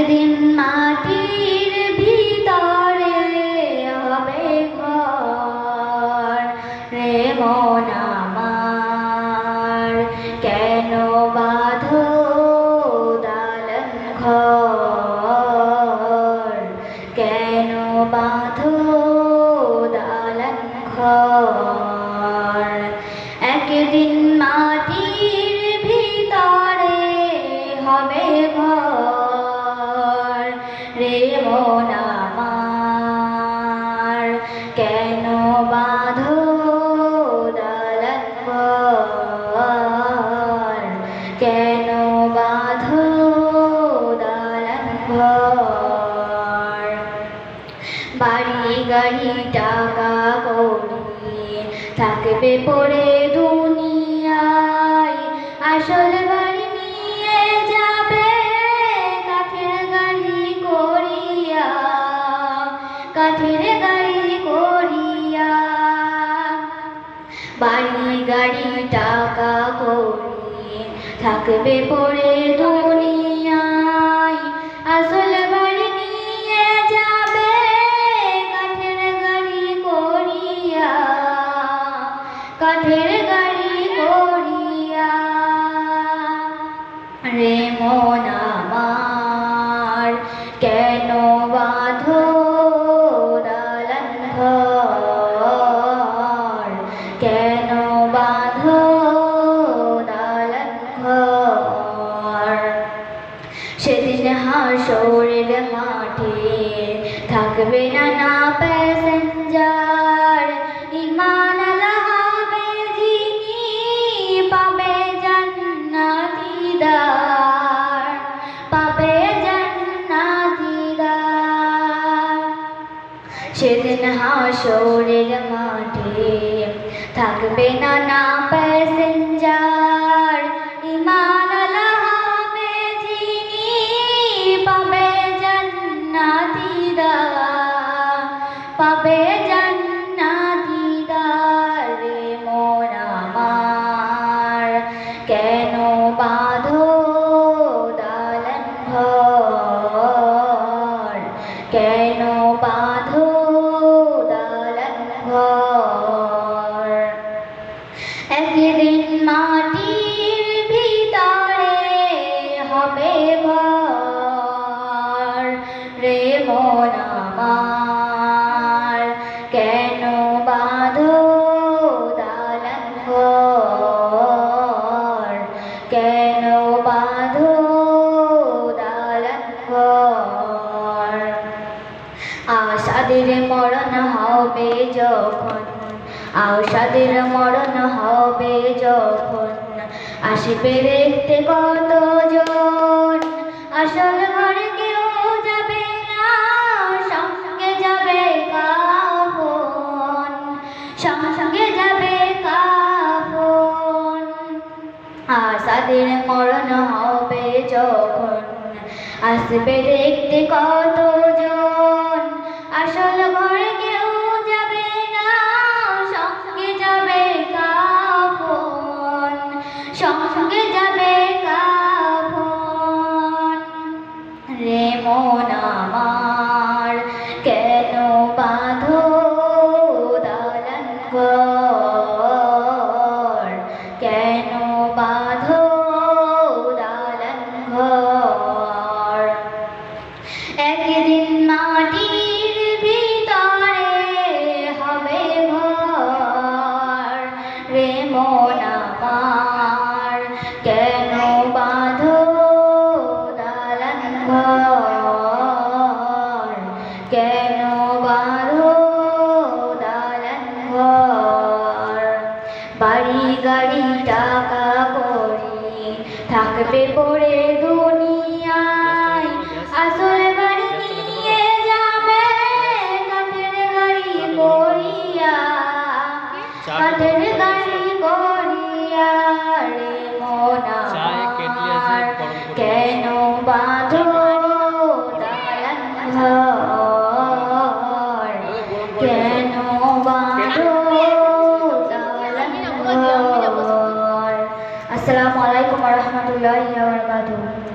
একদিন মাটির ভিতরে হবে ঘর রে মন আমার, কেন বাঁধো দালান ঘর, কেন বাঁধো দালান ঘর। একদিন মাটির ভিতরে হবে ঘর রে মন আমার, কেন বাঁধো দালান ঘর, কেন বাঁধো দালান ঘর। বাড়ি গাড়ি টাকা কড়ি থাকবে পড়ে দুনিয়ায়, আসল বাড়ি নিয়ে যাবে কাঠের গাড়ি করিয়া, কাঠের গাড়ি করিয়া। বাড়ি গাড়ি টাকা কড়ি থাকবে পড়ে দুনিয়ায়, আসল বাড়ি নিয়ে যাবে কাঠের গাড়ি করিয়া, কাঠের গাড়ি করিয়া। রে মন আমার, কেন বাঁধো দালান ঘর, কেন বাঁধো দালান ঘর। সেদিন হাসরের মাঠে থাকবে না প্যাসেঞ্জার, ঈমান আলা হবে যিনি পাবে জান্নাতি দ্বার, পাবে জান্নাতি দ্বার। সেদিন হাসরের মাঠে থাকবে না প্যাসেঞ্জার, ঈমান আলা হবে যিনি পাবে জান্নাতি দ্বার, পাবে জান্নাতি দ্বার। রে মন আমার, কেন বাঁধো দালান ঘর, কেন বাঁধো দালান ঘর। একদিন মাটির ভিতরে হবে ঘর রে মন আমার, কেন বাঁধো দালান ঘর, কেন বাঁধো দালান ঘর। আশাদের মরণ হবে যখন, আশাদের মরণ হবে যখন, আসবে দেখতে কতজন, আসল ঘরে কেউ যাবে না, সঙ্গে যাবে কাফন, সঙ্গে যাবে কাফন। আশাদের মরণ হবে যখন, আসবে দেখতে কতজন, আসল ঘরে কেউ যাবে না, সঙ্গে যাবে কাফন, সঙ্গে যাবে কাফন। রে মন আমার, কেন বাঁধো দালান ঘর, কেন বাঁধো দালান ঘর। একদিন মাটির ভিতরে হবে ঘর রে মন আমার, কেন বাঁধো দালান ঘর, কেন বাঁধো দালান ঘর। বাড়ি গাড়ি টাকা কড়ি থাকবে পড়ে দুনিয়ায়, আসল বাড়ি নিয়ে যাবে কাঠের গাড়ি করিয়া, কাঠের গাড়ি করিয়া। রে মন আমার, কেন বাঁধো দালান ঘর, কেন বাঁধো দালান ঘর। আসসালামু আলাইকুম ওয়া রাহমাতুল্লাহি ওয়া বারাকাতুহু।